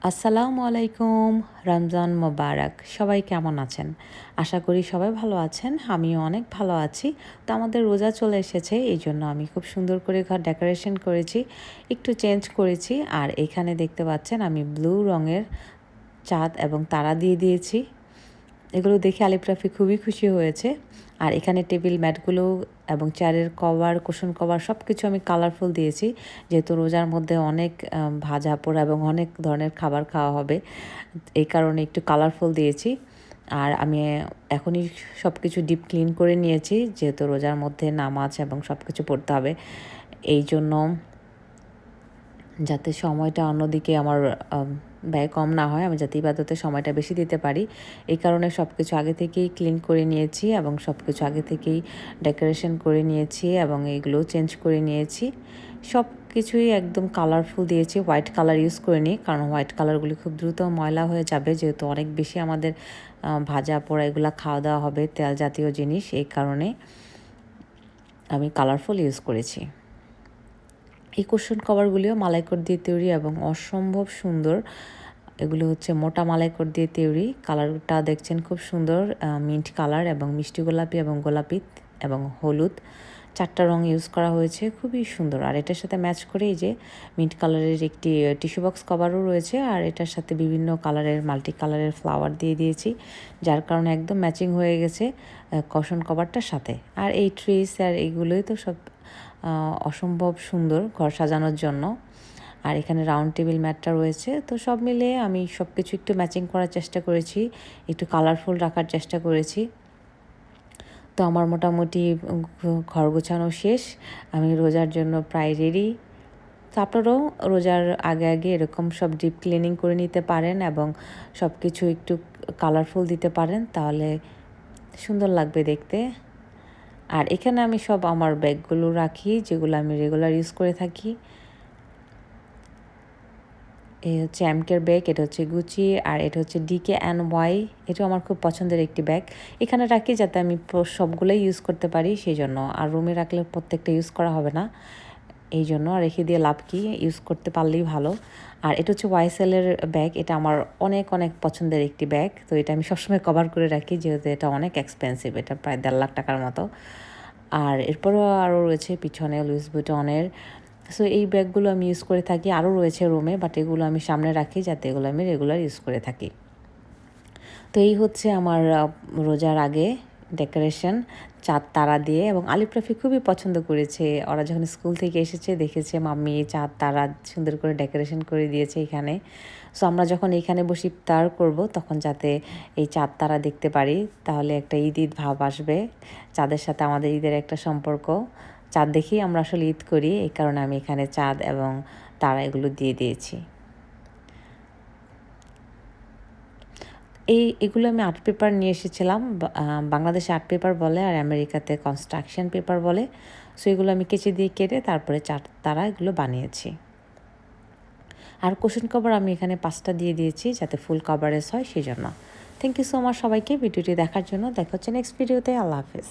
আসসালামু আলাইকুম। রমজান মোবারক। সবাই কেমন আছেন? আশা করি সবাই ভালো আছেন। আমিও অনেক ভালো আছি। তো আমাদের রোজা চলে এসেছে, এই জন্য আমি খুব সুন্দর করে ঘর ডেকোরেশন করেছি, একটু চেঞ্জ করেছি। আর এখানে দেখতে পাচ্ছেন আমি ব্লু রঙের চাঁদ এবং তারা দিয়ে দিয়েছি। এগুলো দেখে আলিফ রাফি খুবই খুশি হয়েছে। আর এখানে টেবিল ম্যাটগুলো এবং চেয়ারের কভার, কুশন কভার সব কিছু আমি কালারফুল দিয়েছি, যেহেতু রোজার মধ্যে অনেক ভাজা পোড়া এবং অনেক ধরনের খাবার খাওয়া হবে, এই কারণে একটু কালারফুল দিয়েছি। আর আমি এখনই সব কিছু ডিপ ক্লিন করে নিয়েছি, যেহেতু রোজার মধ্যে নামাজ এবং সব কিছু পড়তে হবে, এই জন্য যাতে সময়টা অন্যদিকে আমার ব্যয় কম না হয়, আমি যাতে ইবাদতে সময়টা বেশি দিতে পারি, এই কারণে সব কিছু আগে থেকেই ক্লিন করে নিয়েছি এবং সব কিছু আগে থেকেই ডেকোরেশন করে নিয়েছি এবং এইগুলো চেঞ্জ করে নিয়েছি। সব কিছুই একদম কালারফুল দিয়েছি, হোয়াইট কালার ইউজ করিনি, কারণ হোয়াইট কালারগুলি খুব দ্রুত ময়লা হয়ে যাবে, যেহেতু অনেক বেশি আমাদের ভাজা পোড়া এগুলো খাওয়া দাওয়া হবে, তেল জাতীয় জিনিস, এই কারণে আমি কালারফুল ইউজ করেছি। এই কুশন কভারগুলিও মালাইকর দিয়ে তৈরি এবং অসম্ভব সুন্দর। এগুলো হচ্ছে মোটা মালাইকর দিয়ে তৈরি। কালারটা দেখছেন খুব সুন্দর, মিন্ট কালার এবং মিষ্টি গোলাপি এবং গোলাপি এবং হলুদ, 4টা রং ইউজ করা হয়েছে, খুবই সুন্দর। আর এটার সাথে ম্যাচ করে এই যে মিন্ট কালারের একটি টিস্যু বক্স কভারও রয়েছে, আর এটার সাথে বিভিন্ন কালারের মাল্টি কালারের ফ্লাওয়ার দিয়ে দিয়েছি, যার কারণে একদম ম্যাচিং হয়ে গেছে কুশন কভারটার সাথে। আর এই ট্রিস আর এইগুলোই তো সব অসম্ভব সুন্দর ঘর সাজানোর জন্য। আর এখানে রাউন্ড টেবিল ম্যাটটা রয়েছে। তো সব মিলিয়ে আমি সব কিছু একটু ম্যাচিং করার চেষ্টা করেছি, একটু কালারফুল রাখার চেষ্টা করেছি। তো আমার মোটামুটি ঘর গোছানো শেষ, আমি রোজার জন্য প্রায় রেডি। তো আপনারাও রোজার আগে আগে এরকম সব ডিপ ক্লিনিং করে নিতে পারেন এবং সব কিছু একটু কালারফুল দিতে পারেন, তাহলে সুন্দর লাগবে দেখতে। আর এখানে আমি সব আমার ব্যাগগুলো রাখি, যেগুলো আমি রেগুলার ইউজ করে থাকি। এই হচ্ছে এমকের ব্যাগ, এটা হচ্ছে গুচি, আর এটা হচ্ছে DKNY, এটাও আমার খুব পছন্দের একটি ব্যাগ। এখানে রাখি যাতে আমি সবগুলোই ইউজ করতে পারি, সেই জন্য। আর রুমে রাখলে প্রত্যেকটা ইউজ করা হবে না, এই জন্য রেখে দিয়ে লাভ কি, ইউজ করতে পারলেই ভালো। আর এটা হচ্ছে YSL-এর ব্যাগ, এটা আমার অনেক অনেক পছন্দের একটি ব্যাগ। তো এটা আমি সবসময় কভার করে রাখি, যেহেতু এটা অনেক এক্সপেন্সিভ, এটা প্রায় 1.5 লাখ টাকার মতো। আর এরপরও আরও রয়েছে পিছনে লুইস বুটনের। সো এই ব্যাগগুলো আমি ইউজ করে থাকি, আরও রয়েছে রুমে, বাট এগুলো আমি সামনে রাখি যাতে এগুলো আমি রেগুলার ইউজ করে থাকি। তো এই হচ্ছে আমার রোজার আগে ডেকোরেশন, চাঁদ তারা দিয়ে। এবং আলিফ রাফি খুবই পছন্দ করেছে, ওরা যখন স্কুল থেকে এসেছে দেখেছে মাম্মি চাঁদ তারা সুন্দর করে ডেকোরেশন করে দিয়েছে এখানে। সো আমরা যখন এখানে বসে ইফতার করব, তখন যাতে এই চাঁদ তারা দেখতে পারি, তাহলে একটা ঈদ ঈদ ভাব আসবে, চাঁদের সাথে আমাদের ঈদের একটা সম্পর্ক। চাঁদ দেখেই আমরা আসলে ঈদ করি, এই কারণে আমি এখানে চাঁদ এবং তারা এগুলো দিয়ে দিয়েছি। এগুলো আমি আর্ট পেপার নিয়ে এসেছিলাম, বাংলাদেশে আর্ট পেপার বলে আর আমেরিকাতে কনস্ট্রাকশন পেপার বলে। সো এগুলো আমি কেচি দিয়ে কেটে তারপরে তারা এগুলো বানিয়েছি। আর কুশন কভার আমি এখানে 5টা দিয়ে দিয়েছি, যাতে ফুল কভারেজ হয়, সেই জন্য। থ্যাংক ইউ সো মাচ সবাইকে ভিডিওটি দেখার জন্য। দেখা হচ্ছে নেক্সট ভিডিওতে। আল্লাহ হাফেজ।